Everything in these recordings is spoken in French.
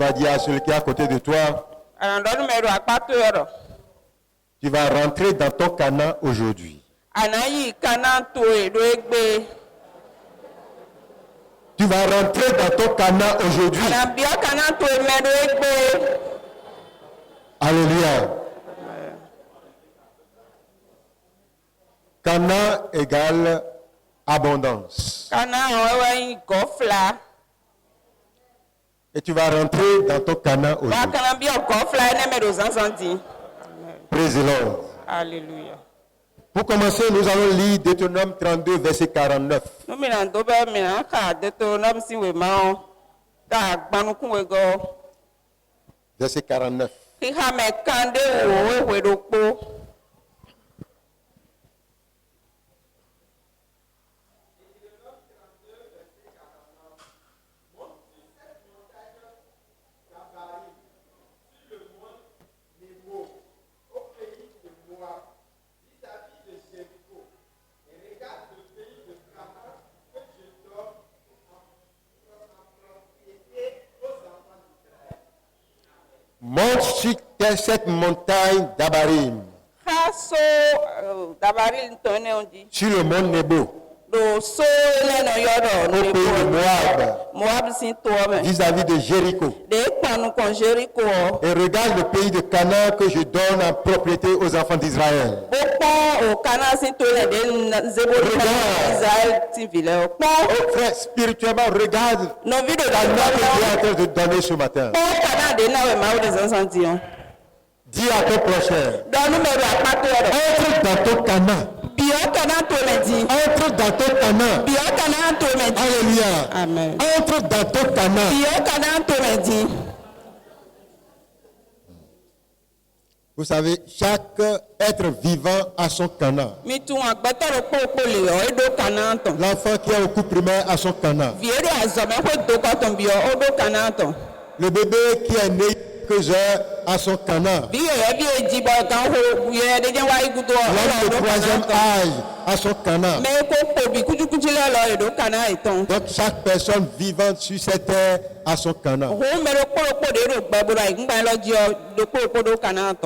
vas dire à celui qui est à côté de toi, tu vas rentrer dans ton Canaan aujourd'hui. Tu vas rentrer dans ton Canaan aujourd'hui. Alléluia. Canaan égale abondance. Et tu vas rentrer dans ton Canaan aujourd'hui. Praise the Lord. Alléluia. Pour commencer, nous allons lire Deutéronome 32, verset 49. Verset 49. Monte sur cette montagne d'Abarim, sur le mont Nebo, au pays de Moab, vis-à-vis de Jéricho. Et regarde le pays de Canaan que je donne en propriété aux enfants d'Israël. Frère, spirituellement, regarde la note que Dieu est en train de donner ce matin. Dis à ton prochain, entre dans ton Canaan. Entre dans ton Canaan. Alléluia. Amen. Entre dans ton Canaan. Vous savez, chaque être vivant a son Canaan. L'enfant qui est au cours primaire a son Canaan. Le bébé qui est né que j'ai à son Canaan. L'homme de troisième âge à son Canaan. Donc chaque personne vivante sur cette terre a son Canaan.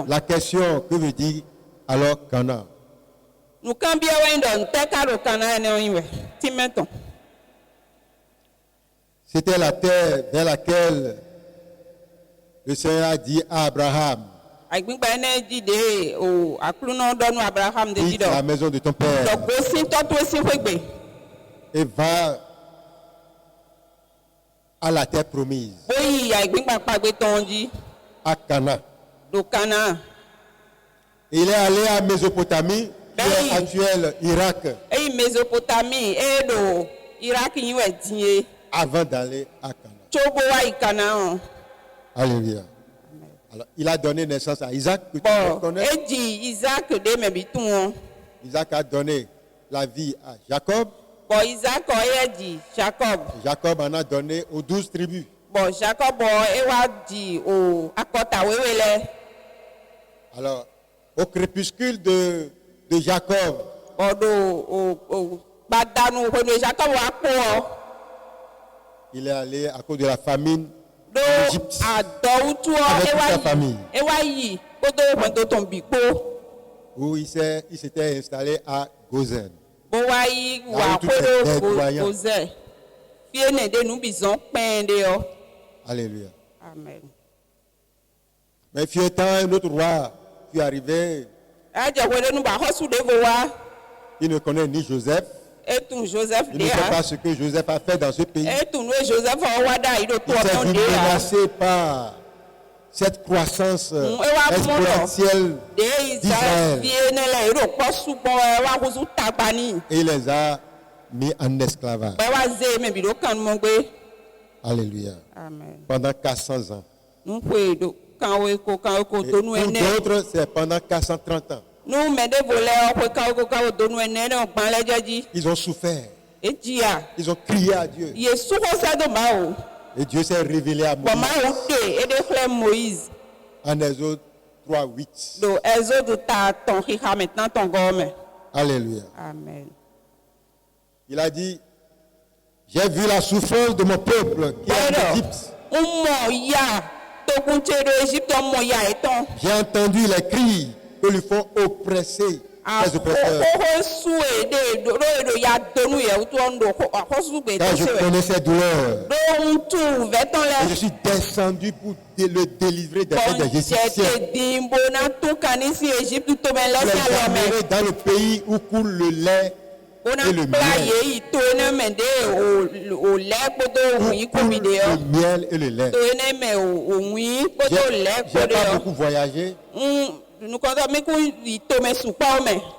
La question, que veut dire alors Canaan? C'était la terre vers laquelle le Seigneur a dit à Abraham, quitte la maison de ton père et va à la terre promise, à Canaan. Il est allé à Mésopotamie, qui est actuel Irak, avant d'aller à Canaan. Alléluia. Alors, il a donné naissance à Isaac, que tu connais. Isaac a donné la vie à Jacob. Jacob en a donné aux 12 tribus. Alors, au crépuscule de Jacob, il est allé à cause de la famine d'Égypte avec toute sa famille, où il s'était installé à Gozen. Alléluia. Amen. Mais fut-il un autre roi qui est arrivé, il ne connaît ni Joseph, il ne sait pas ce que Joseph a fait dans ce pays. Il s'est vu menacé par cette croissance exponentielle d'Israël. Et il les a mis en esclavage. Alléluia. Amen. Pendant 400 ans. Et pour d'autres, c'est pendant 430 ans. Ils ont souffert. Ils ont crié à Dieu. Et Dieu s'est révélé à Moïse. En Exode 3, 8. Alléluia. Amen. Il a dit, j'ai vu la souffrance de mon peuple qui est en Égypte. J'ai entendu les cris que lui font oppresser les oppresseurs. Car je connais ses douleurs. Et je suis descendu pour le délivrer des mains des Égyptiens. Je les emmènerai dans le pays où coule le lait et le miel. Le miel et le lait. J'ai pas beaucoup voyagé.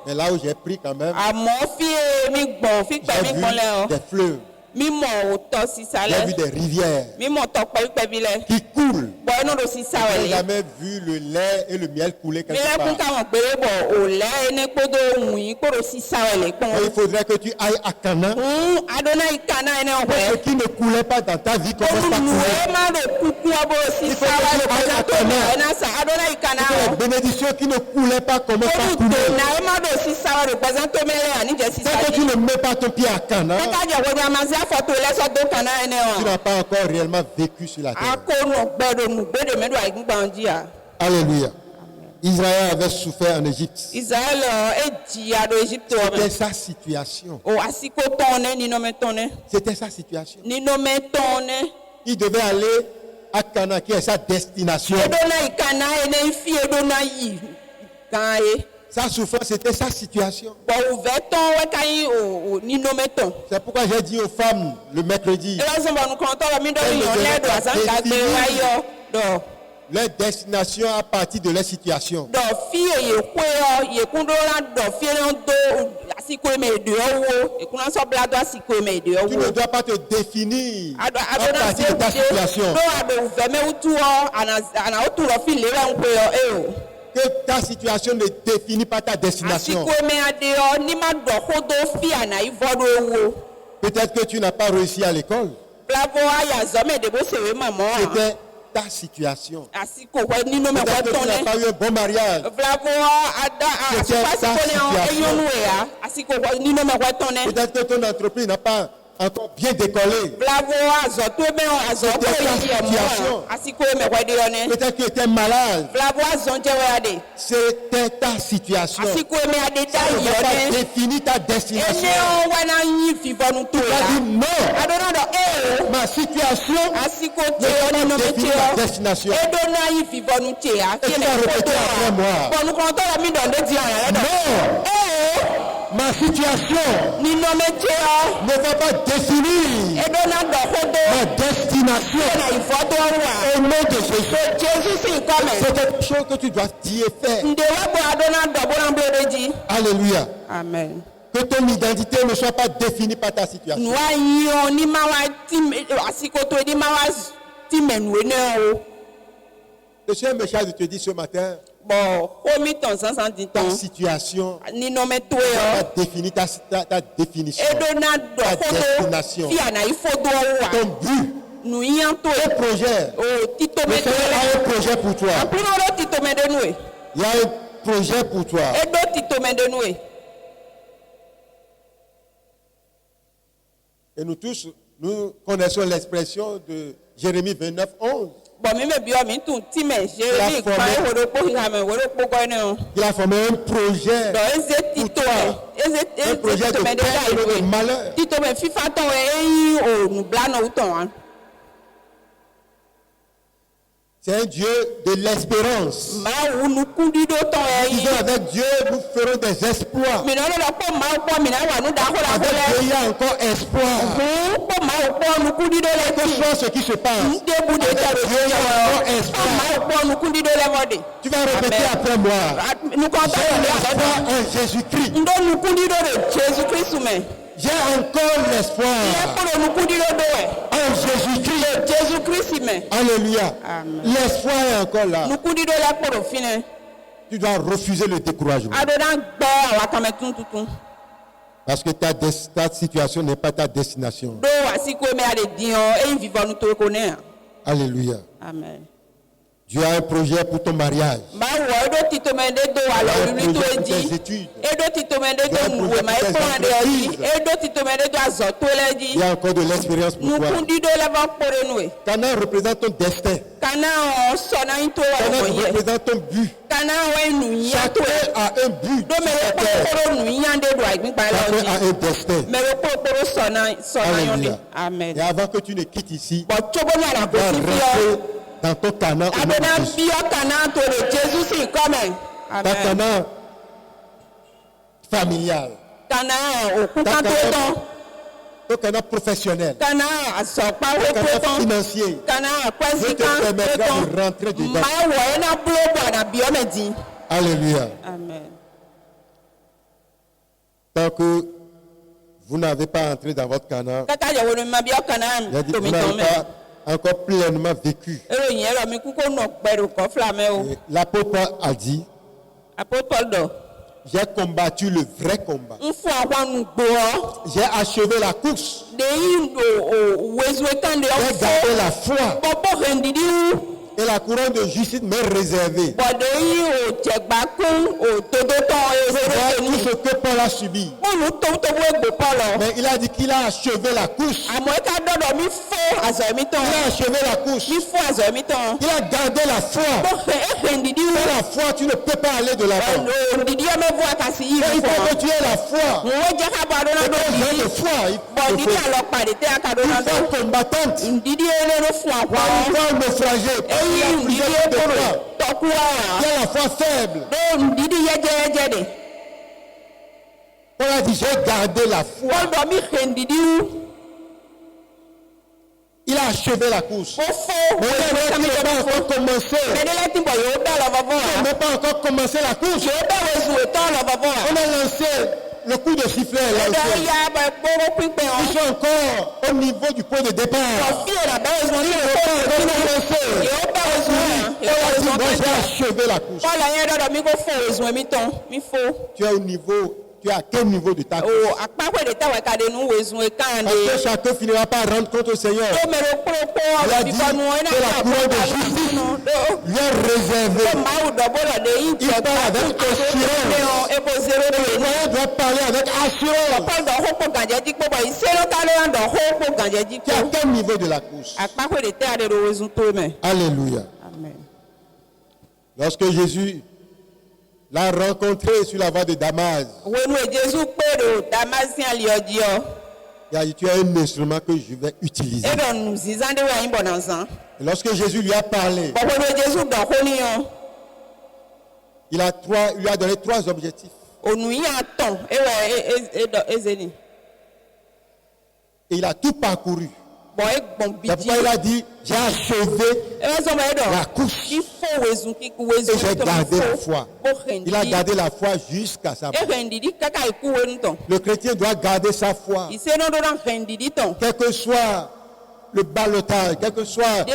Mais là où j'ai pris quand même, j'ai vu des fleuves. J'ai vu des rivières qui coulent. Je n'ai jamais vu le lait et le miel couler quelque part. Il faudrait que tu ailles à Canaan. Ce qui ne coulait pas dans ta vie commence à couler. Il faut que tu ailles à Canaan. Les bénédictions qui ne coulaient pas commencent à couler. Tant que tu ne mets pas ton pied à Canaan, tu n'as pas encore réellement vécu sur la terre. Alléluia. Israël avait souffert en Égypte. C'était sa situation. C'était sa situation. Il devait aller à Canaan, qui est sa destination. Sa souffrance, c'était sa situation. C'est pourquoi j'ai dit aux femmes le mercredi, leur destination à partir de leur situation. Tu ne dois pas te définir à partir de ta situation. Que ta situation ne définit pas ta destination. Peut-être que tu n'as pas réussi à l'école. C'était ta situation. Peut-être que tu n'as pas eu un bon mariage. C'était ta situation. Peut-être que ton entreprise n'a pas encore bien décollé. Peut-être que tu étais malade. C'était ta situation. Ça ne va pas définir ta destination. Tu vas dire non. Ma situation ne va pas définir ma destination. Et tu vas répéter après moi. Non. Ma situation ne va pas définir ma destination. Au nom de Jésus. C'est quelque chose que tu dois dire et faire. Alléluia. Amen. Que ton identité ne soit pas définie par ta situation. Le Seigneur me charge de te dire ce matin, ta situation va définir ta définition, ta destination, ton but, ton projet. Le Seigneur a un projet pour toi. Il y a un projet pour toi. Et nous tous, nous connaissons l'expression de Jérémie 29, 11. Il a formé un projet pour toi, un projet de paix et de malheur. C'est un Dieu de l'espérance. Disons avec Dieu, nous ferons des exploits. Avec Dieu, il y a encore espoir. Quel que soit ce qui se passe, avec Dieu, il y a encore espoir. Tu vas répéter après moi. J'ai l'espoir en Jésus-Christ. J'ai encore l'espoir en Jésus-Christ. Alléluia. L'espoir est encore là. Tu dois refuser le découragement. Parce que ta situation n'est pas ta destination. Alléluia. Amen. Tu as un projet pour ton mariage. Tu as un projet pour tes études. Tu as un projet pour tes entreprises. Il y a encore de l'expérience pour toi. Cana représente ton destin. Cana représente ton but. Chacun a un but. Chacun a un destin. Alléluia. Amen. Et avant que tu ne quittes ici, tu dois rester dans ton Canaan. Ta Canaan familial. Ton Canaan professionnel. Ton Canaan financier. Dieu te permettra de rentrer dedans. Alléluia. Amen. Tant que vous n'avez pas entré dans votre Canaan, vous n'avez pas encore pleinement vécu. L'apôtre Paul a dit, j'ai combattu le vrai combat. J'ai achevé la course. J'ai gardé la foi. Et la couronne de justice m'est réservée. Voilà tout ce que Paul a subi. Mais il a dit qu'il a achevé la course. Il a achevé la course. Il a gardé la foi. Sans la foi, tu ne peux pas aller de l'avant. Il faut que tu aies la foi. Il faut une foi combattante. Pas une foi naufragée. Il y a plusieurs types de foi. Il y a la foi faible. On a dit, j'ai gardé la foi. Il a achevé la course. Mais il n'a pas encore commencé. Il n'a pas encore commencé la course. On a lancé le coup de sifflet. Ils sont encore au niveau du point de départ. Ils n'ont pas encore commencé. Il a dit, moi j'ai achevé la course. Tu es au niveau. Tu es à quel niveau de ta course? Parce que chacun finira par rendre compte au Seigneur. Il a dit que la couronne de justice lui est réservée. Il parle avec assurance. Le croyant doit parler avec assurance. Tu es à quel niveau de la course? Alléluia. Amen. Lorsque Jésus l'a rencontré sur la voie de Damas, il a dit, tu as un instrument que je vais utiliser. Et lorsque Jésus lui a parlé, il lui a donné 3 objectifs. Et il a tout parcouru. C'est pourquoi il a dit, j'ai achevé la course et j'ai gardé la foi. Il a gardé la foi jusqu'à sa mort. Le chrétien doit garder sa foi. Quel que soit le ballottage, quel que soit le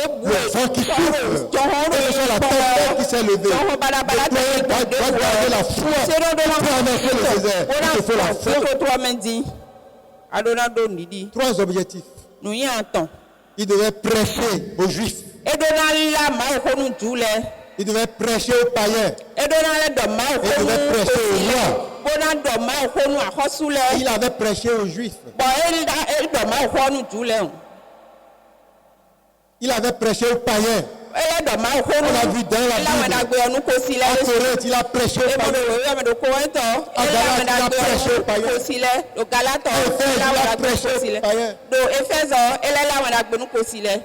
vent qui souffle, quelle que soit la tempête qui s'est levée, le chrétien doit garder la foi pour traverser le désert. Il te faut la foi. 3 objectifs. Il devait prêcher aux Juifs. Il devait prêcher aux païens. Il devait prêcher aux rois. Il avait prêché aux Juifs. Il avait prêché aux païens. On a vu dans la Bible. À Corinthe, il a prêché aux païens. À Galate, il a prêché aux païens. À Éphèse, il a prêché aux païens.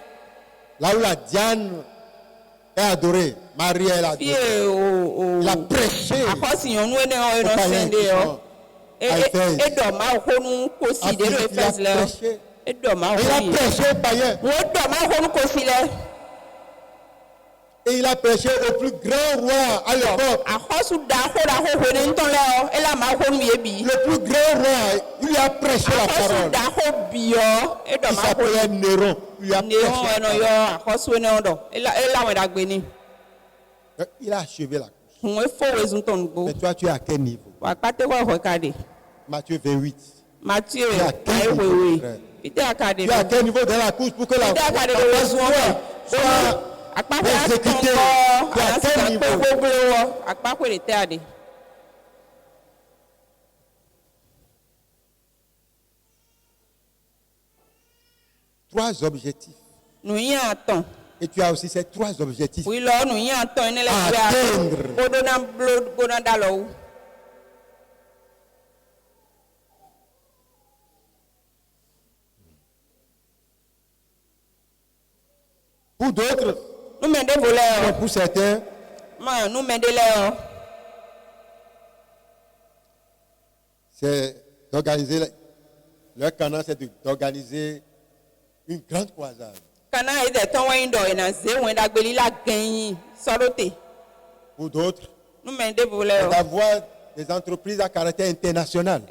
Là où la Diane est adorée, Marie est adorée. Il a prêché aux païens. À Éphèse. À Philippe, il a prêché. Il a prêché aux païens. Et il a prêché au plus grand roi à l'époque. Le plus grand roi, il lui a prêché la parole. Il s'appelait Néron. Il a prêché la parole. Il a achevé la course. Mais toi, tu es à quel niveau? Matthieu 28. Tu es à quel niveau dans la course pour que la foi soit exécuter à quel niveau. Trois objectifs. Et tu as aussi ces trois objectifs à atteindre. Pour d'autres, pour certains, c'est d'organiser, leur canon, c'est d'organiser une grande croisade. Pour d'autres, d'avoir des entreprises à caractère international.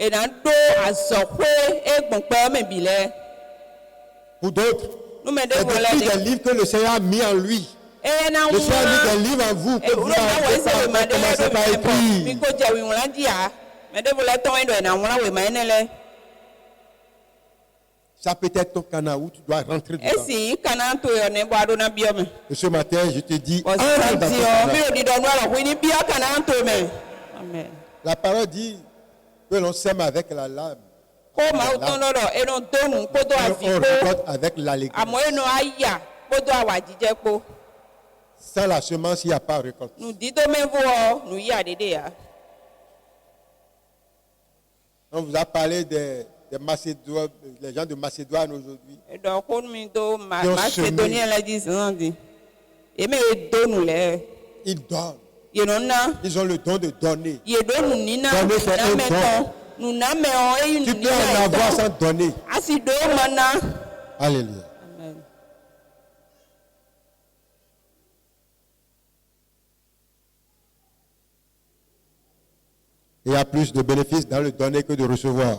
Pour d'autres, c'est des livres que le Seigneur a mis en lui. Le Seigneur a mis des livres en vous que vous avez commencé par écrire. Ça peut être ton canal où tu dois rentrer dedans. Et ce matin, je te dis, entre dans ton canal. La parole dit que l'on sème avec la lame. On récolte avec l'allégresse. Sans la semence, il n'y a pas de récolte. On vous a parlé des Macédoines, les gens de Macédoine aujourd'hui. Ils donnent. Ils ont le don de donner. Donner, c'est un don. Tu peux en avoir sans donner. Alléluia. Amen. Il y a plus de bénéfices dans le donner que de recevoir.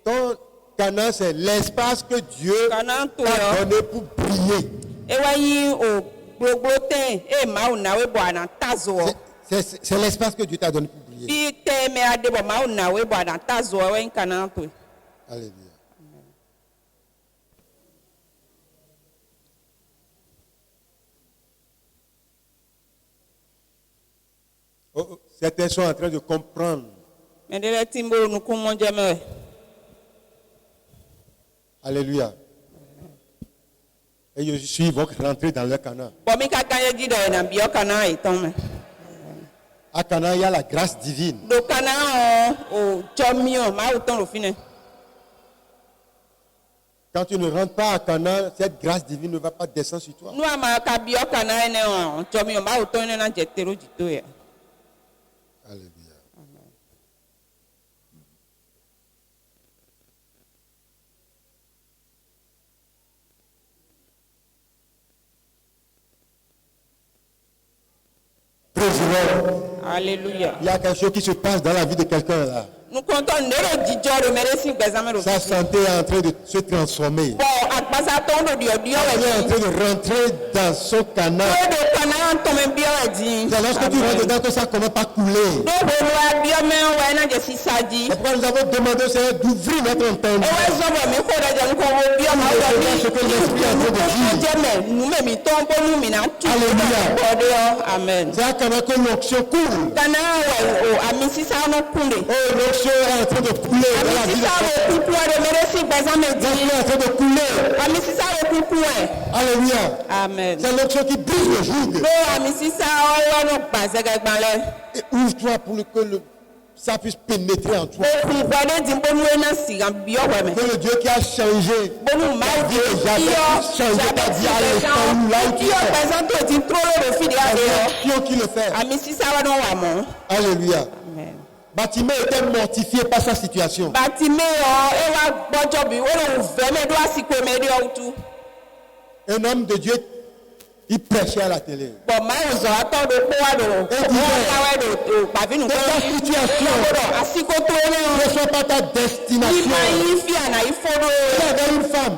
Ton canal, c'est l'espace que Dieu t'a donné pour briller. C'est l'espace que Dieu t'a donné pour briller. Alléluia. Certains sont en train de comprendre. Alléluia. Et je suis vont rentrer dans leur canal. À Canaan, il y a la grâce divine. Quand tu ne rentres pas à Canaan, cette grâce divine ne va pas descendre sur toi. Alléluia. Alléluia. Il y a quelque chose qui se passe dans la vie de quelqu'un là. Sa santé est en train de se transformer. Il est en train de rentrer dans son canal. C'est lorsque tu rentres dedans que ça commence à couler. C'est pourquoi nous avons demandé au Seigneur d'ouvrir notre entendement. Ce que l'Esprit est en train de dire. Alléluia. Amen. C'est à Canaan que l'onction coule. Oh, l'onction est en train de couler dans la vie de l'onction est en train de couler. Alléluia. Amen. C'est l'onction qui brise le joug. Et ouvre-toi pour que ça puisse pénétrer en toi. Que le Dieu qui a changé ta vie déjà puisse changer ta vie à l'instant où là où tu es. C'est l'action qui le fait. Alléluia. Amen. Bartimée était mortifié par sa situation. Un homme de Dieu, il prêchait à la télé. Et disait, ta situation ne soit pas ta destination. Il avait une femme.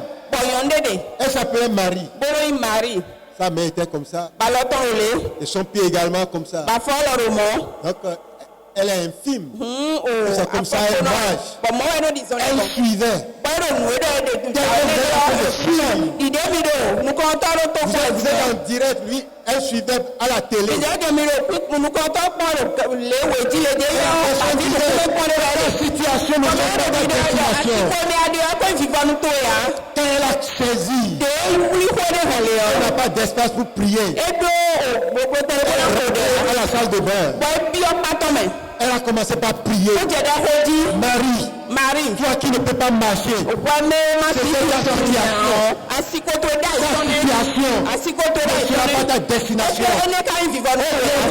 Elle s'appelait Marie. Sa mère était comme ça. Et son pied également comme ça. Donc, elle est infime. C'est comme ça, elle marche. Elle suivait. Vous êtes en direct, lui, elle suivait à la télé. La situation ne change pas de destination. Quand elle a saisi, elle n'a pas d'espace pour prier. À la salle de bain. Elle a commencé par prier. Marie, toi qui ne peux pas marcher. C'est ta situation. Tu n'as pas ta destination. Elle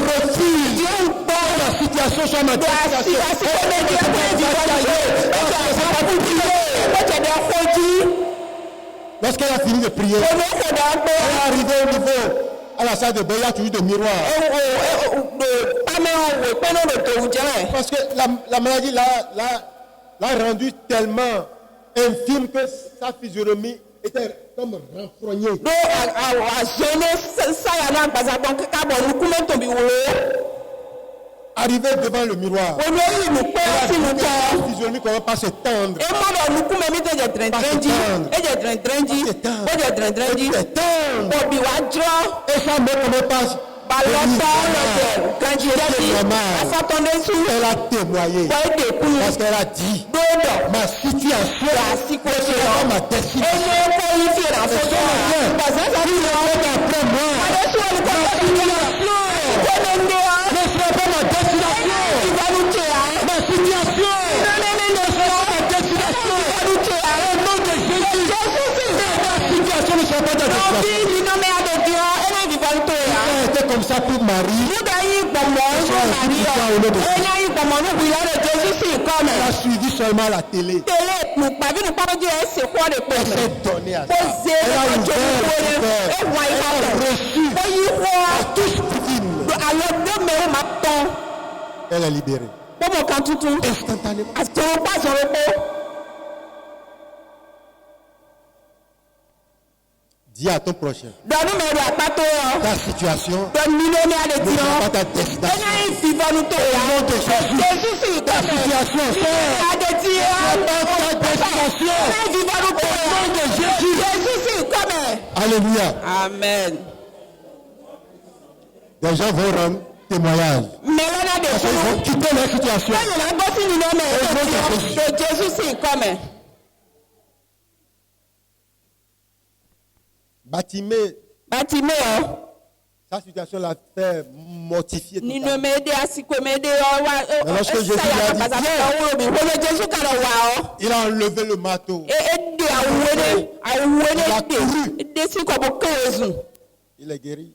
refuse que la situation soit ma destination. Lorsqu'elle a fini de prier, elle est arrivée au niveau. À la salle de bain, il y a toujours des miroirs. Parce que la maladie l'a rendu tellement infime que sa physionomie était comme renfrognée. Arrivé devant le miroir, la physionomie ne pas se tendre. Et ça ne comment pas. Elle a témoigné parce qu'elle a dit ma situation sera ma destination. Après moi, ne sera pas ma destination. Ma situation ne sera pas ma destination. Au nom de Jésus, ma situation ne sera pas ta destination. C'était comme ça pour Marie. Elle a suivi seulement la télé. Elle s'est donnée à ça. Elle a ouvert son cœur. Elle a reçu la touche divine. Elle est libérée. Instantanément. Dis à ton prochain. Ta situation ne sera pas ta destination. Au nom de Jésus, ta situation ne sera pas ta destination. Au nom de Jésus. Alléluia. Amen. Les gens vont rendre témoignage. Ils vont quitter leur situation. Batimée, sa situation l'a fait mortifier totalement. Mais lorsque Jésus l'a dit, il a enlevé le marteau. Il a couru. Il est guéri.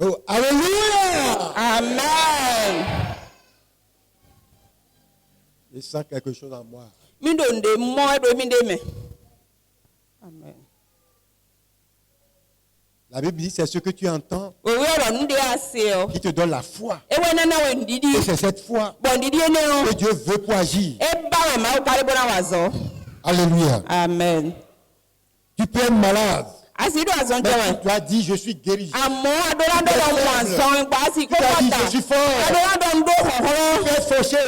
Oh, alléluia! Amen. Je sens quelque chose en moi. Amen. La Bible dit c'est ce que tu entends qui te donne la foi. Et c'est cette foi que Dieu veut pour agir. Alléluia. Amen. Tu peux être malade. Mais tu dois dire je suis guéri. Tu dois dire je suis fort. Tu peux être fauché.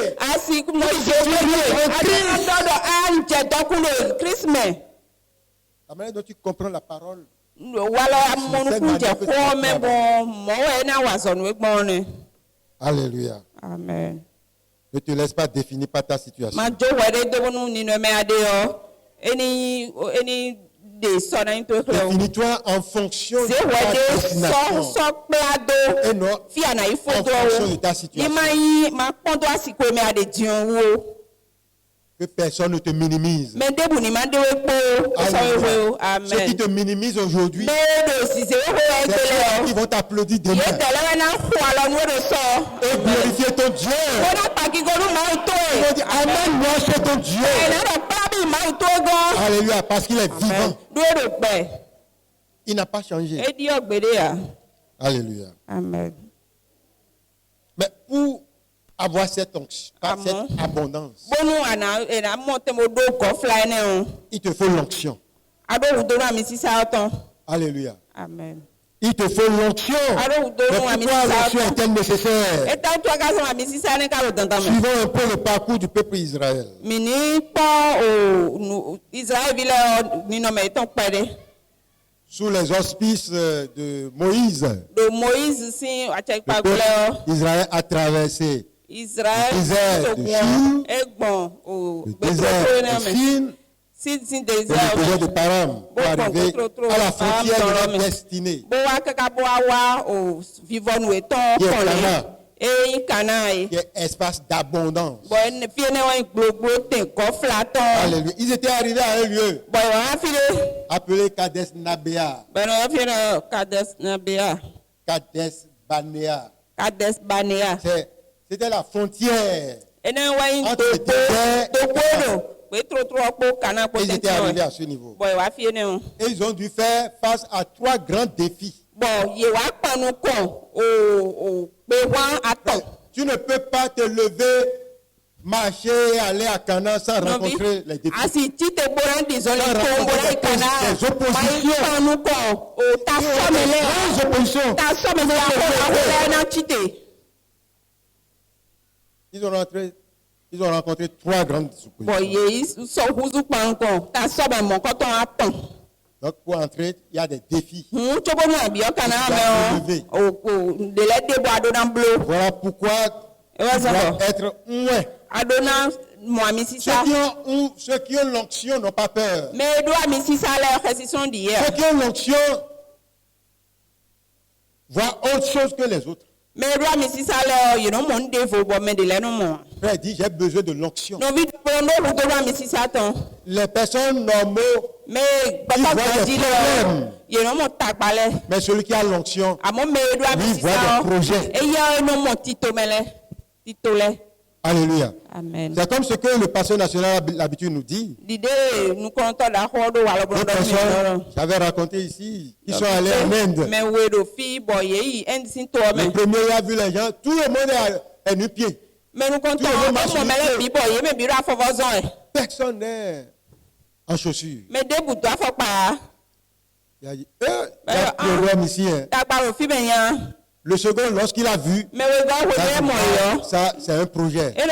La manière dont tu comprends la parole. Alléluia. Amen. Ne te laisse pas définir par ta situation. Définis-toi en fonction de ta destination et non en fonction de ta situation. Que personne ne te minimise. Amen. Ceux qui te minimisent aujourd'hui, c'est ceux qui vont t'applaudir demain et glorifier ton Dieu. Ils vont dire Amen, moi c'est ton Dieu. Alléluia, parce qu'il est vivant. Il n'a pas changé. Alléluia. Amen. Mais pour avoir cette onction, cette abondance, il te faut l'onction. Alléluia. Amen. Il te faut l'onction. Mais pourquoi l'onction est-elle nécessaire? Suivons un peu le parcours du peuple Israël. Sous les auspices de Moïse, le peuple Israël a traversé le désert de Chine, le désert de Chine, le désert de Param, pour arriver à la frontière de leur destinée, qui est espace d'abondance. Alléluia. Ils étaient arrivés à un lieu appelé Kades Nabea. Kades Banea. C'était la frontière entre le désert et ils étaient arrivés à ce niveau. Et ils ont dû faire face à 3 grands défis. Tu ne peux pas te lever, marcher, aller à Canaan sans rencontrer les défis. Sans rencontrer des oppositions. Ils ont rencontré 3 grandes oppositions. Donc pour entrer, il y a des défis. Voilà pourquoi tu dois être ouin. Ceux qui ont l'onction n'ont pas peur. Ceux qui ont l'onction voient autre chose que les autres. Frère dit, j'ai besoin de l'onction. Les personnes normaux, ils voient des problèmes. Mais celui qui a l'onction, lui voit des projets. Alléluia. Amen. C'est comme ce que le pasteur national a l'habitude nous dit. Les personnes, j'avais raconté ici, qui sont allés en Inde. Le premier a vu les gens, tout le monde est nu-pied. Personne n'est en chaussures. Il a dit, il y a le roi ici. Le second, lorsqu'il a vu, ça c'est un projet. Il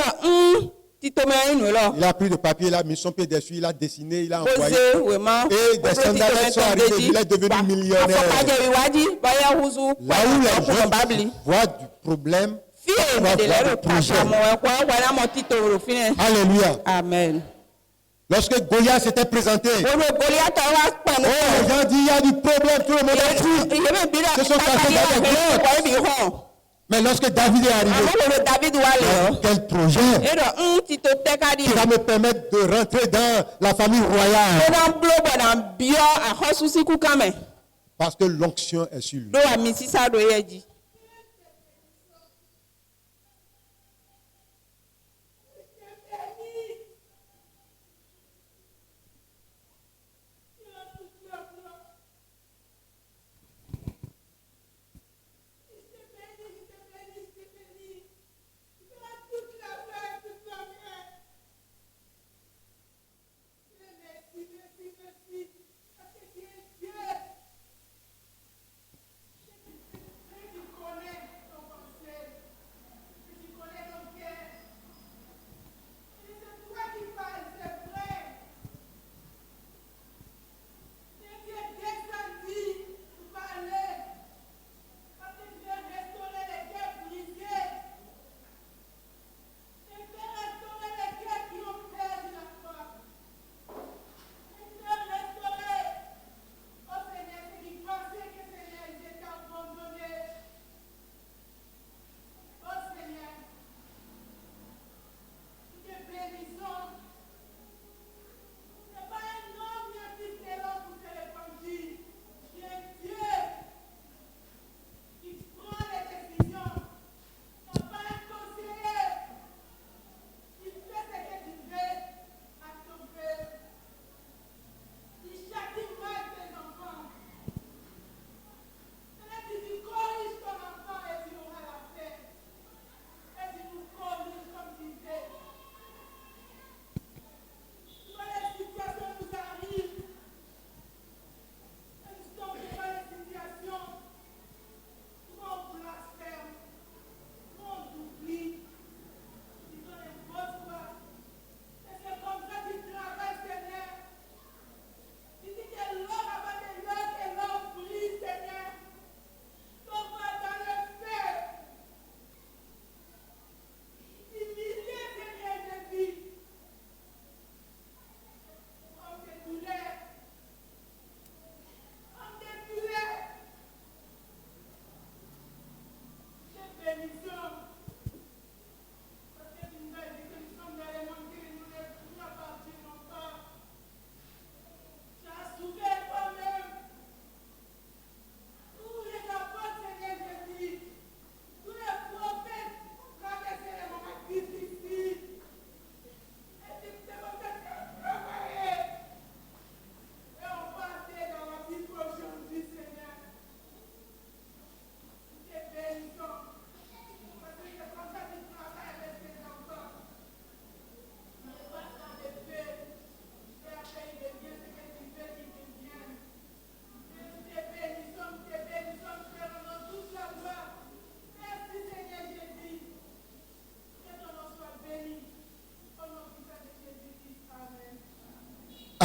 a pris le papier, il a mis son pied dessus, il a dessiné, il a envoyé. Et des sandales sont arrivés, il est devenu millionnaire. Là où les gens voient du problème, voient du projet. Alléluia. Amen. Lorsque Goliath s'était présenté, les gens disent il y a du problème, tout le monde est fou. Ce sont cachés dans des grottes. Mais lorsque David est arrivé, quel projet qui va me permettre de rentrer dans la famille royale. Parce que l'onction est sur lui.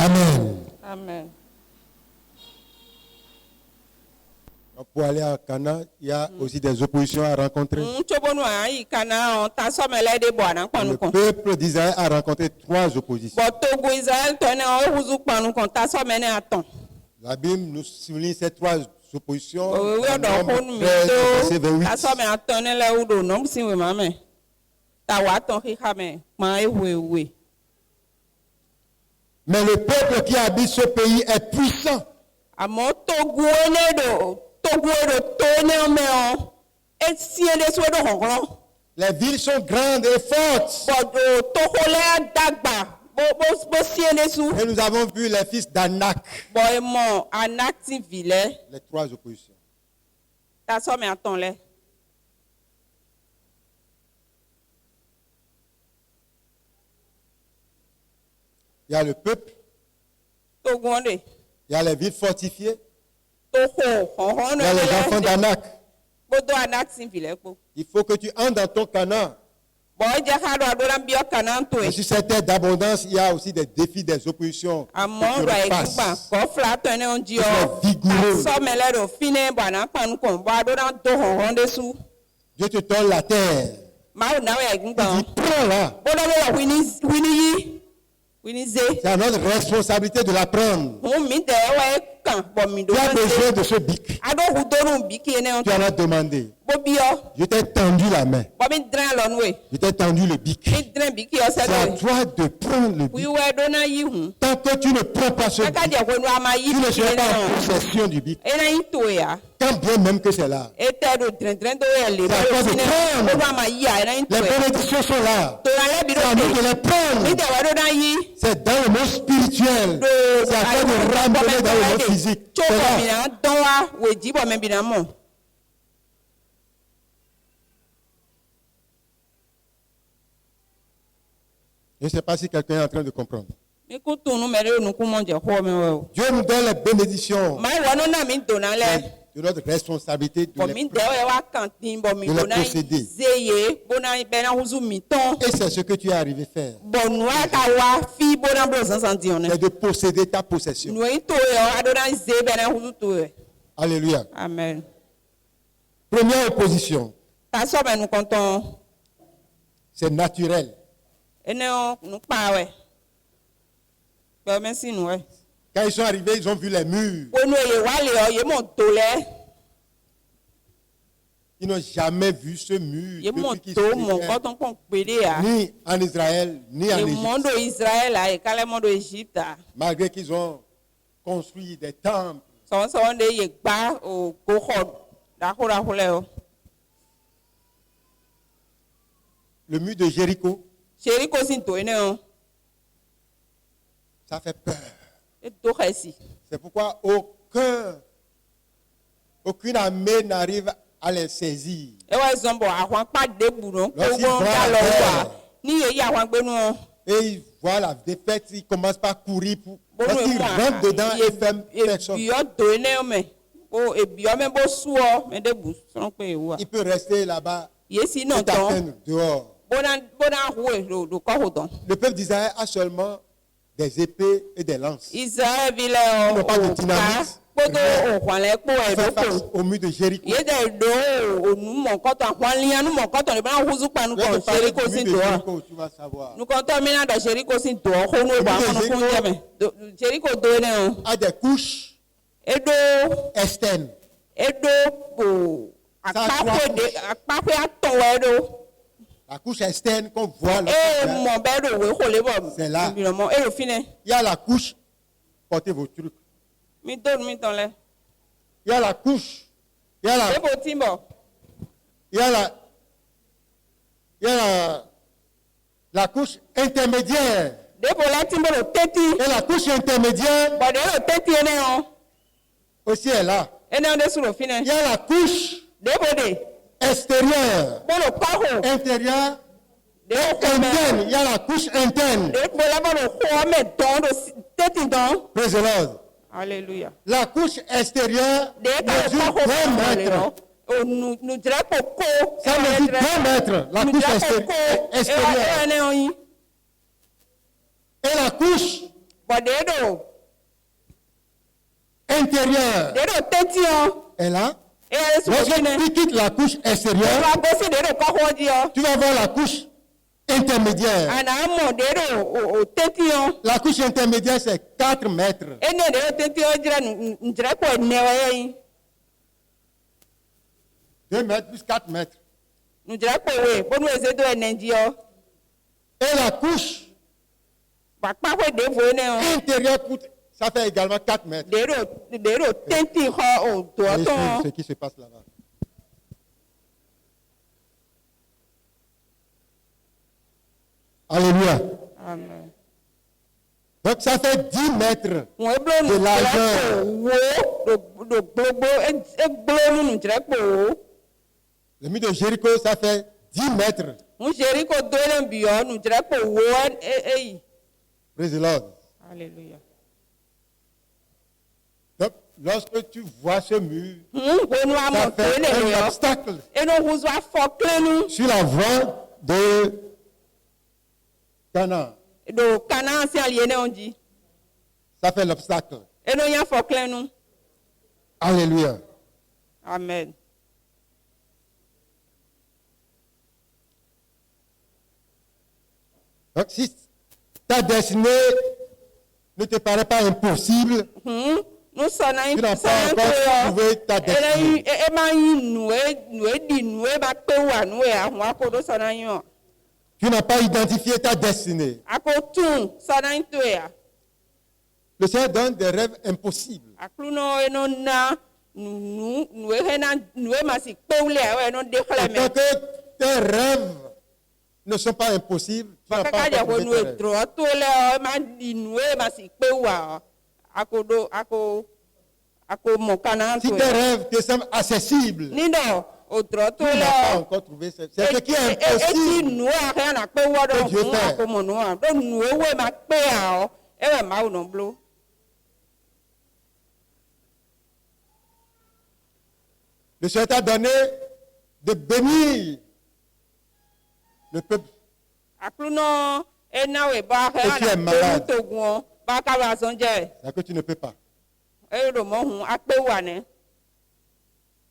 Amen. Amen. Pour aller à Cana, il y a aussi des oppositions à rencontrer. Le peuple d'Israël a rencontré 3 oppositions. La Bible nous souligne ces 3 oppositions. Mais le peuple qui habite ce pays est puissant. Les villes sont grandes et fortes. Et nous avons vu les fils d'Anak. Les 3 oppositions. Il y a le peuple. Il y a les villes fortifiées. Il y a les enfants d'Anak. Il faut que tu entres dans ton Canaan. Et sur cette terre d'abondance, il y a aussi des défis, des oppositions. Dieu te donne la terre. Il dit, prends-la. C'est à notre responsabilité de la prendre. Tu as besoin de ce bic. Tu en as demandé. Je t'ai tendu la main. Je t'ai tendu le bic. C'est à toi de prendre le bic. Tant que tu ne prends pas ce bic, tu ne seras pas en possession du bic. Quand bien même que c'est là. C'est à toi de prendre. Les bénédictions sont là. C'est à nous de les prendre. C'est dans le monde spirituel. C'est à toi de ramener dans le monde physique. Je ne sais pas si quelqu'un est en train de comprendre. Dieu nous donne les bénédictions. C'est de notre responsabilité de les posséder. Et c'est ce que tu es arrivé faire. C'est de posséder ta possession. Alléluia. Amen. Première opposition. C'est naturel. Quand ils sont arrivés, ils ont vu les murs. Ils n'ont jamais vu ce mur depuis qu'ils sont ni en Israël, ni en Égypte. Malgré qu'ils ont construit des temples. Le mur de Jéricho. Ça fait peur. C'est pourquoi aucune armée n'arrive à les saisir. Lorsqu'ils voient la défaite, ils commencent par courir. Lorsqu'ils rentrent dedans, ils ferment personne. Il peut rester là-bas et t'atteindre dehors. Le peuple d'Israël a seulement des épées et des lances. Ils n'ont pas de dynamite. Faire face au mur de Jéricho. Tu vas savoir. Jéricho a des couches externes. La couche externe qu'on voit là, c'est là. Il y a la couche, portez vos trucs. Il y a la couche, il y a la couche intermédiaire. Et la couche intermédiaire aussi est là. Il y a la couche extérieure, intérieure, interne. Il y a la couche interne. Praise the Lord. Alléluia. La couche extérieure mesure 20 mètres. Ça mesure 20 mètres. La couche extérieure. Et la couche intérieure est là. Lorsque tu quittes la couche extérieure, tu vas voir la couche intermédiaire. La couche intermédiaire, c'est 4 mètres. 2 mètres plus 4 mètres. Et la couche intérieure, ça fait également 4 mètres. Ce qui se passe là-bas. Alléluia. Amen. Donc ça fait 10 mètres de largeur. Le mur de Jéricho, ça fait 10 mètres. Praise the Lord. Alléluia. Donc, lorsque tu vois ce mur, ça fait un obstacle sur la voie de Canaan. Ça fait l'obstacle. Alléluia. Amen. Donc, si ta destinée ne te paraît pas impossible, tu n'as pas encore trouvé ta destinée. Tu n'as pas identifié ta destinée. Le Seigneur donne des rêves impossibles. Et tant que tes rêves ne sont pas impossibles, tu n'as pas encore trouvé tes rêves. Si tes rêves te semblent accessibles, tu n'as pas encore trouvé. C'est ce qui est impossible que Dieu fait. Le Seigneur t'a donné de bénir le peuple. Et tu es malade. C'est que tu ne peux pas.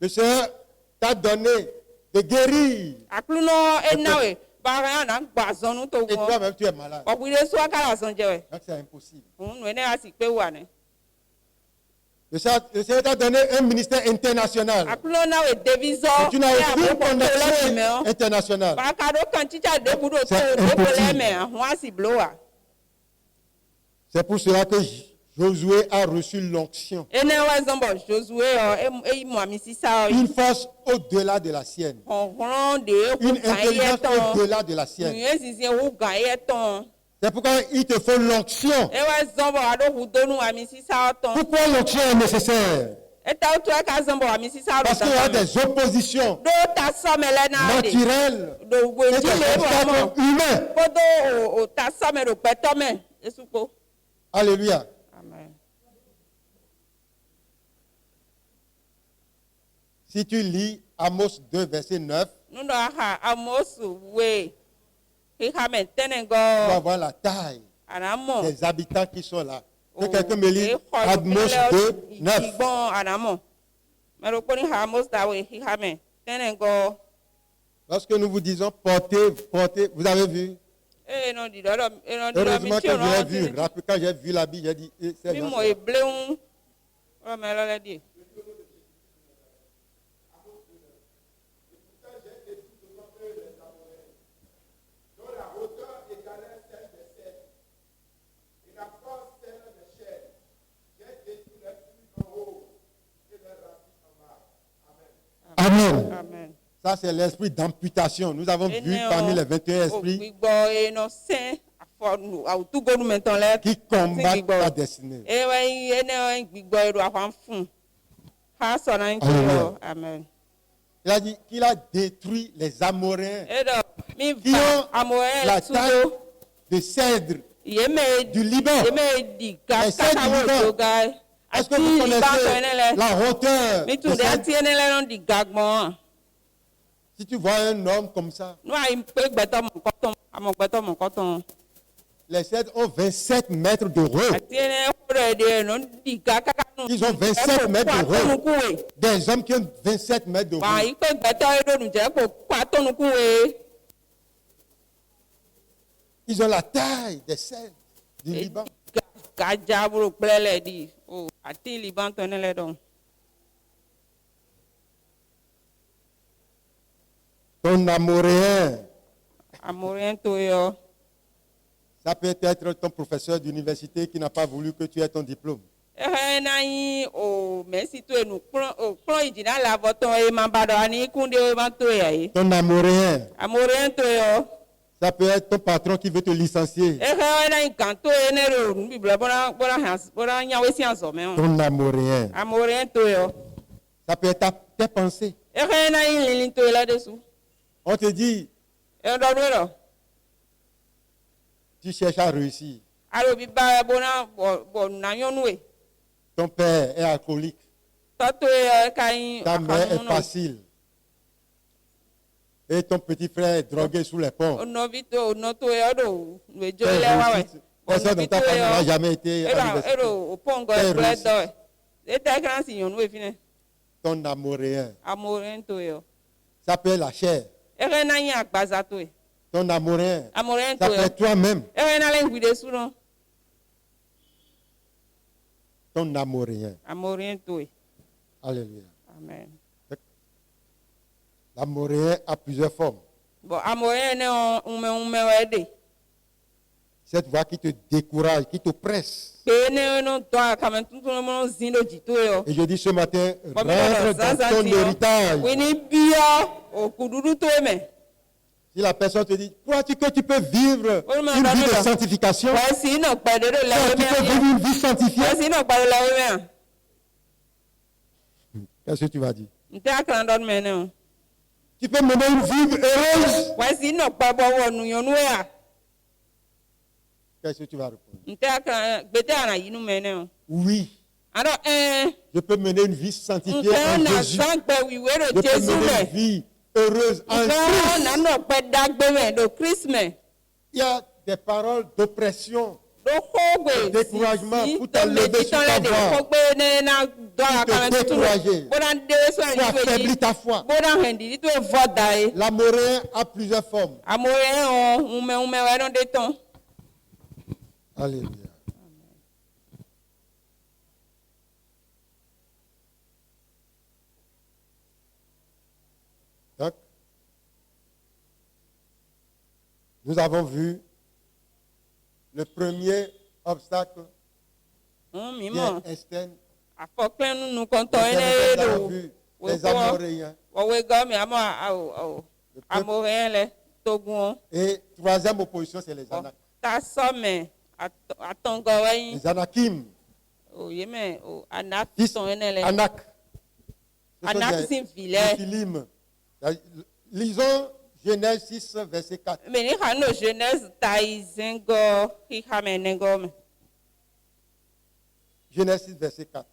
Le Seigneur t'a donné de guérir. Et toi-même, tu es malade. Donc c'est impossible. Le Seigneur t'a donné un ministère international. Et tu n'as aucune connexion internationale. C'est impossible. C'est pour cela que Josué a reçu l'onction. Une force au-delà de la sienne. Une intelligence au-delà de la sienne. C'est pourquoi il te faut l'onction. Pourquoi l'onction est nécessaire? Parce qu'il y a des oppositions naturelles et des obstacles humains. Alléluia. Amen. Si tu lis Amos 2, verset 9, tu vas voir la taille des habitants qui sont là. Que quelqu'un me lit Amos 2, 9. Lorsque nous vous disons portez, vous avez vu? Heureusement que je l'ai vu. Quand j'ai vu l'habit, j'ai dit, c'est bien. Amen. Amen. Ça, c'est l'esprit d'amputation. Nous avons vu parmi les 21 esprits qui combattent la destinée. Amen. Il a dit qu'il a détruit les Amoréens qui ont la taille de cèdre du Liban. Les cèdres du Liban. Est-ce que vous connaissez la hauteur de cèdre? Si tu vois un homme comme ça, Les cèdres ont 27 mètres de haut. Ils ont 27 mètres de haut. Des hommes qui ont 27 mètres de haut. Ils ont la taille des cèdres du Liban. Ton Amoréen. Ça peut être ton professeur d'université qui n'a pas voulu que tu aies ton diplôme. Ton Amoréen. Ça peut être ton patron qui veut te licencier. Ton Amoréen. Ça peut être tes pensées. On te dit, tu cherches à réussir. Ton père est alcoolique. Ta mère est facile. Et ton petit frère est drogué sous les ponts. Personne dans ta famille n'a jamais été à l'université. Ton Amoréen. Ça peut être la chair. Ton Amoréen. Ça peut être toi-même. Ton Amoréen. Alléluia. Amen. L'amoréen a plusieurs formes. Cette voix qui te décourage, qui te presse. Et je dis ce matin, rentre dans ton héritage. Si la personne te dit, crois-tu que tu peux vivre une vie de sanctification? Tu peux vivre une vie sanctifiée? Qu'est-ce que tu vas dire? Tu peux mener une vie heureuse? Qu'est-ce que tu vas répondre? Oui. Je peux mener une vie sanctifiée en Jésus. Je peux mener une vie heureuse en Christ. Il y a des paroles d'oppression, de découragement pour t'enlever sur ta voie, pour te décourager, pour affaiblir ta foi. L'amoréen a plusieurs formes. Alléluia. Donc, nous avons vu le premier obstacle qui est externe. Nous avons vu les Amoréens. Et troisième opposition, c'est les Anak. Les Anakim. Anak. Philim. Lisons Genèse 6, verset 4. Genèse 6, verset 4.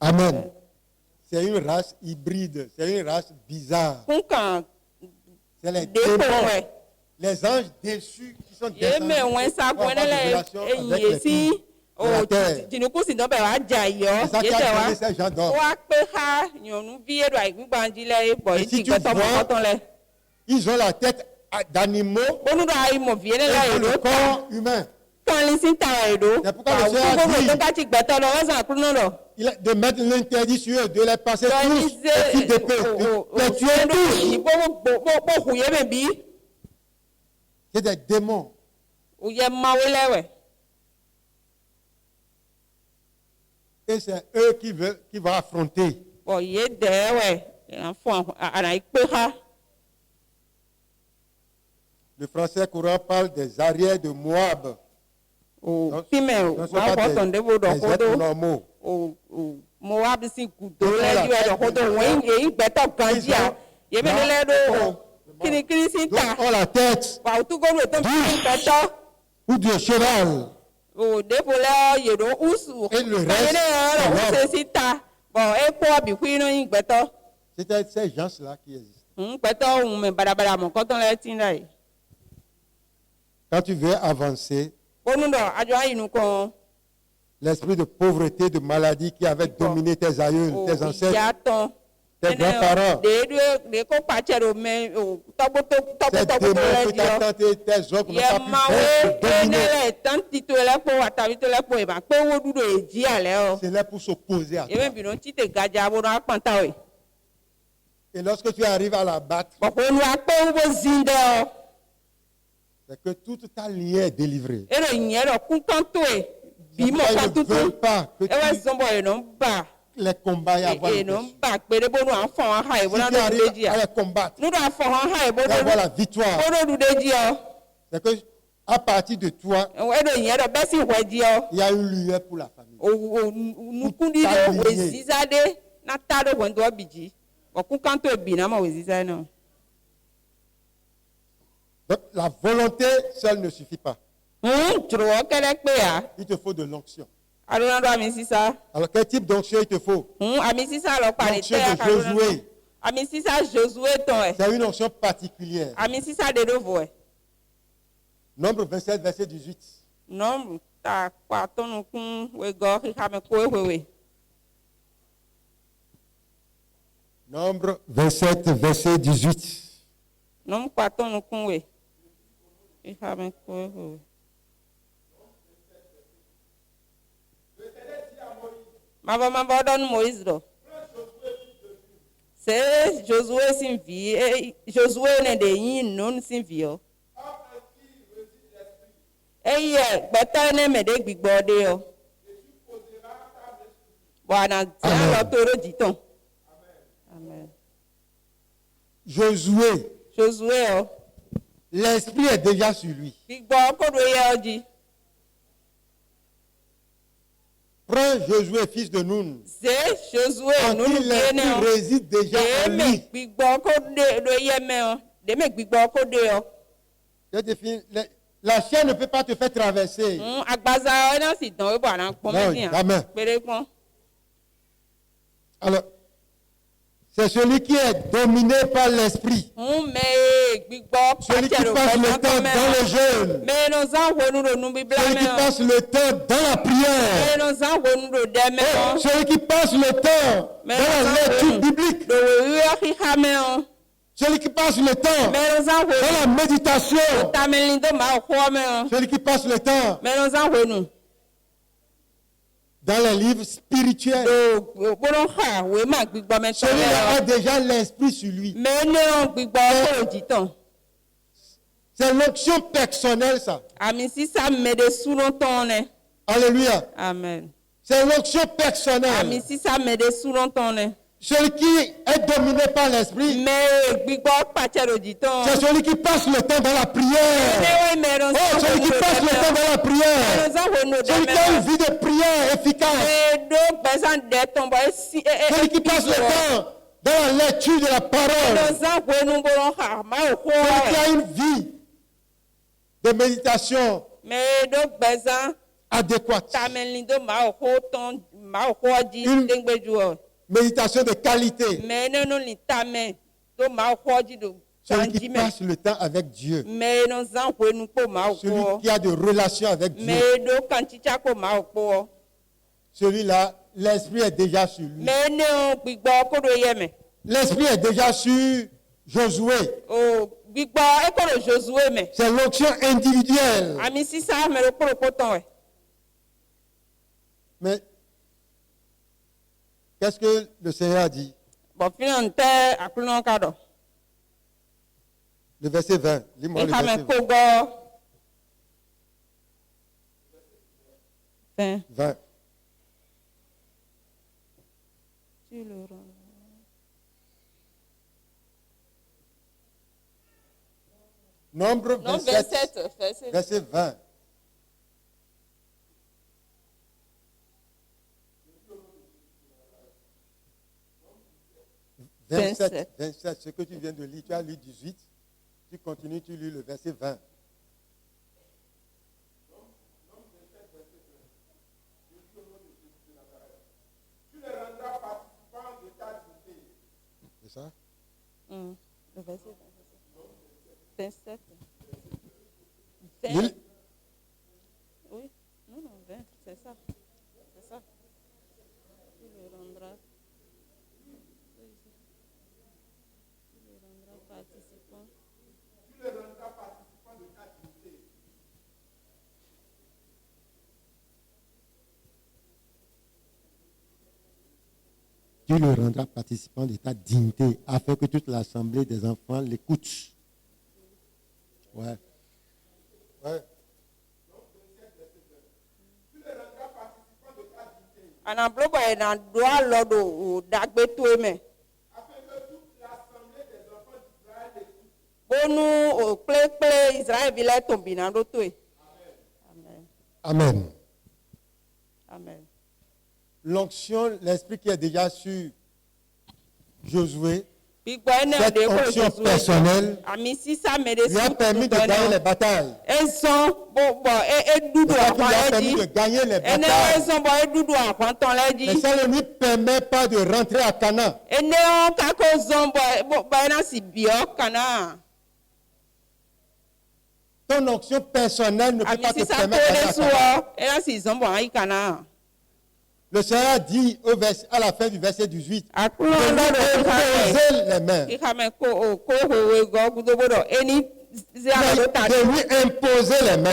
Amen. C'est une race hybride, c'est une race bizarre. C'est les démons, les anges déçus qui sont descendus pour avoir des relations avec les filles de la terre. C'est ça qui a créé ces gens d'hommes. Et si tu vois, ils ont la tête d'animaux et le corps humain. C'est pourquoi le Seigneur a dit de mettre l'interdit sur eux, de les passer tous au fil d'épée, de les tuer tous. C'est des démons. Et c'est eux qui vont affronter. Bon, il est ouais. Le français courant parle des arrières de Moab. Donc, des êtres normaux. Moab si kudo le dio do hodo wen e gbeto ganjia ye be le do kini si ta on la tête wa tu go le ton gbeto ou du cheval. O de pole ye do usu Et le reste se si ta bon e ko bi ku no yin gbeto. C'était ces gens-là qui existent. Gbeto un me barabara mo ko ton le tin dai. Quand tu veux avancer, l'esprit de pauvreté, de maladie qui avait dominé tes aïeux, tes ancêtres, tes grands-parents, ces démons que t'as tenté, tes œuvres n'ont pas pu dominer. C'est là pour s'opposer à toi. Et lorsque tu arrives à la battre, c'est que toute ta lignée est délivrée. Ils ne veulent pas que tu les combats et avoir le si tu arrives à les combattre et avoir la victoire, c'est que à partir de toi, il y a une lumière pour la famille. Donc la volonté seule ne suffit pas. Il te faut de l'onction. Alors quel type d'onction il te faut? L'onction de Josué. C'est une onction particulière. Nombre 27, verset 18. Nombre 27, verset 18. C'est Josué sin vie. Josué ne de yin non sin vie. Eh bata ne me de gbigbode o. Bwana ti lo toro diton. Amen. Josué. Josué, l'esprit est déjà sur lui. Prends Josué, fils de Nun. C'est Josué, l'esprit réside déjà en lui. La chair ne peut pas te faire traverser. Non, jamais. Alors, c'est celui qui est dominé par l'esprit. Celui qui passe le temps dans le jeûne. Celui qui passe le temps dans la prière. Celui qui passe le temps dans la lecture biblique. Celui qui passe le temps dans la méditation. Celui qui passe le temps dans les livres spirituels. Celui-là a déjà l'esprit sur lui. C'est l'onction personnelle, ça. Alléluia. Amen. C'est l'onction personnelle. Celui qui est dominé par l'esprit, c'est celui qui passe le temps dans la prière. Oh, celui qui passe le temps dans la prière. Celui qui a une vie de prière efficace. Celui qui passe le temps dans la lecture de la parole. Celui qui a une vie de méditation adéquate. Méditation de qualité. Celui qui passe le temps avec Dieu. Celui qui a de relations avec Dieu. Celui-là, l'esprit est déjà sur lui. L'esprit est déjà sur Josué. C'est l'onction individuelle. Mais qu'est-ce que le Seigneur a dit? Le verset 20. Lis-moi le verset 20. Nombre 27, verset 20. « 27, ce que tu viens de lire, tu as lu 18, tu continues, tu lis le verset 20. C'est ça? Le verset 27. Oui, non, 20, c'est ça. C'est ça. Tu le rendras. Participant. Tu le rendras participant de ta dignité. Tu le rendras participant de ta dignité afin que toute l'assemblée des enfants l'écoute. Ouais. Ouais. Tu le rendras participant de ta dignité. Amen. Amen. L'onction, l'esprit qui est déjà sur Josué, cette onction personnelle lui a permis de gagner les batailles. Il a permis de gagner les batailles. Mais ça ne lui permet pas de rentrer à Canaan. Ton onction personnelle ne peut pas te permettre d'aller à Canaan. Le Seigneur dit à la fin du verset 18, de les mains. De lui imposer les mains.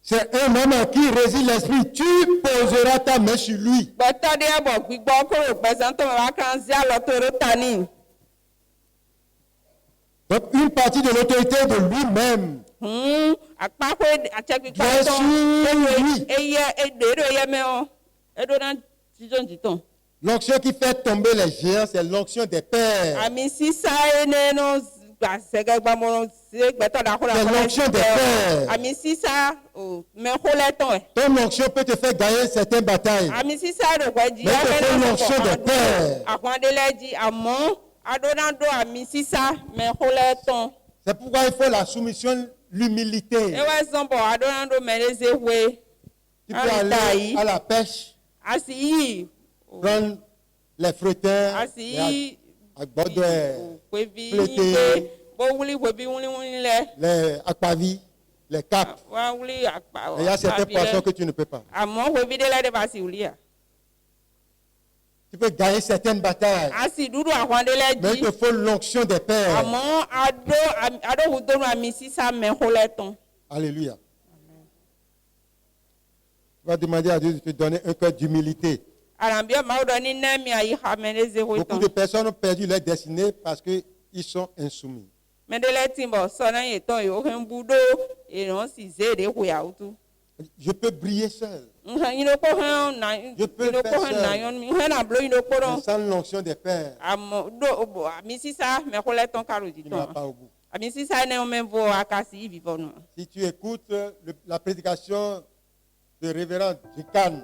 C'est un homme qui réside l'esprit. Tu poseras ta main sur lui. Donc une partie de l'autorité de lui-même. Bien sûr, lui. L'onction qui fait tomber les géants, c'est l'onction des pères. C'est l'onction des pères. Ton onction peut te faire gagner certaines batailles. Mais c'est l'onction des pères. C'est pourquoi il faut la soumission, l'humilité. Tu peux aller à la pêche, prendre les fruiteurs, à border, fléter, les aquavis, les capes. Il y a certaines poissons que tu ne peux pas. Tu peux gagner certaines batailles. Mais il te faut l'onction des pères. Alléluia. Tu vas demander à Dieu de te donner un cœur d'humilité. Beaucoup de personnes ont perdu leur destinée parce qu'ils sont insoumis. Je peux briller seul. Je peux le faire seul. Mais sans l'onction des pères, tu ne vas pas au bout. Si tu écoutes la prédication de révérend Jikan,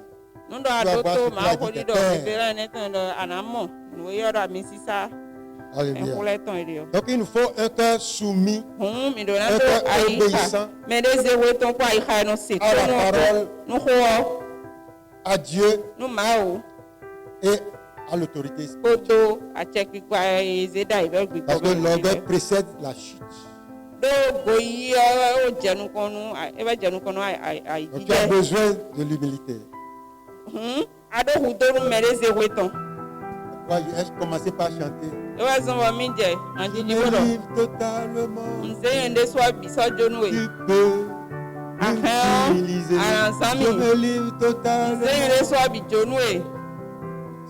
tu vas voir ce qu'il a dit des pères. Alléluia. Donc il nous faut un cœur soumis, un cœur obéissant à la parole, à Dieu et à l'autorité spirituelle. Parce que l'orgueil précède la chute. Donc tu as besoin de l'humilité. Est-ce que commencer par chanter? Je me livre totalement. Tu peux m'utiliser. Je me livre totalement.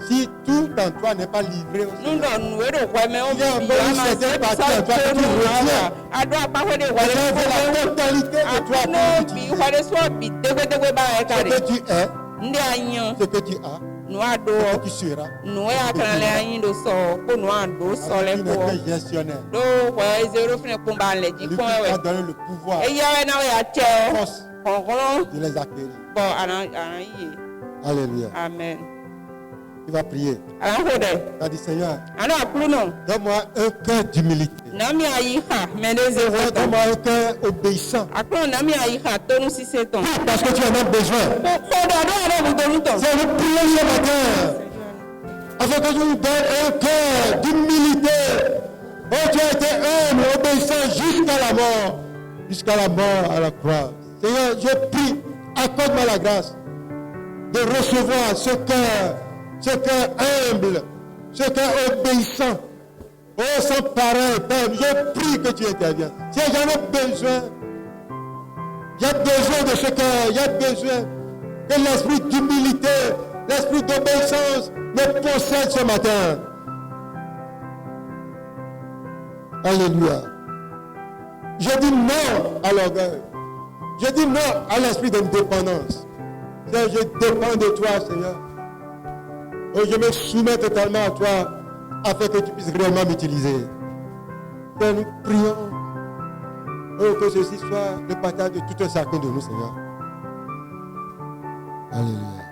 Si tout en toi n'est pas livré au Seigneur, il y a encore une certaine partie en toi que tu retiens. C'est la totalité de toi pour l'utiliser. Ce que tu es, ce que tu as, ce qui suivra. Tu n'es que gestionnaire. Tu as donné le pouvoir, la force de les accueillir. Alléluia. Amen. Tu vas prier. Tu vas dire, Seigneur, donne-moi un cœur d'humilité. Donne-moi un cœur obéissant. Parce que tu en as besoin. C'est le prier ce matin. Afin que je nous donne un cœur d'humilité. Oh, tu as été humble, obéissant jusqu'à la mort. Jusqu'à la mort à la croix. Seigneur, je prie, accorde-moi la grâce de recevoir ce cœur humble, ce cœur obéissant. Oh, sans pareil, Père, je prie que tu interviennes. Si j'en ai besoin, il y a besoin de ce cœur, il y a besoin que l'esprit d'humilité, l'esprit d'obéissance me possède ce matin. Alléluia. Je dis non à l'orgueil. Je dis non à l'esprit de dépendance. Seigneur, je dépends de toi, Seigneur. Oh, je me soumets totalement à toi afin que tu puisses réellement m'utiliser. Seigneur, nous prions. Oh, que ceci soit le partage de tout un chacun de nous, Seigneur. Alléluia.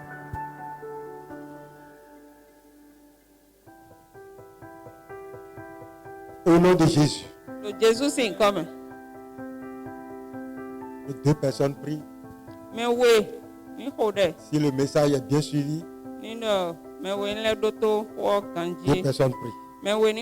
Au nom de Jésus. Jésus, c'est comme. Les deux personnes prient. Mais oui, si le message est bien suivi, deux personnes prient. Mais oui,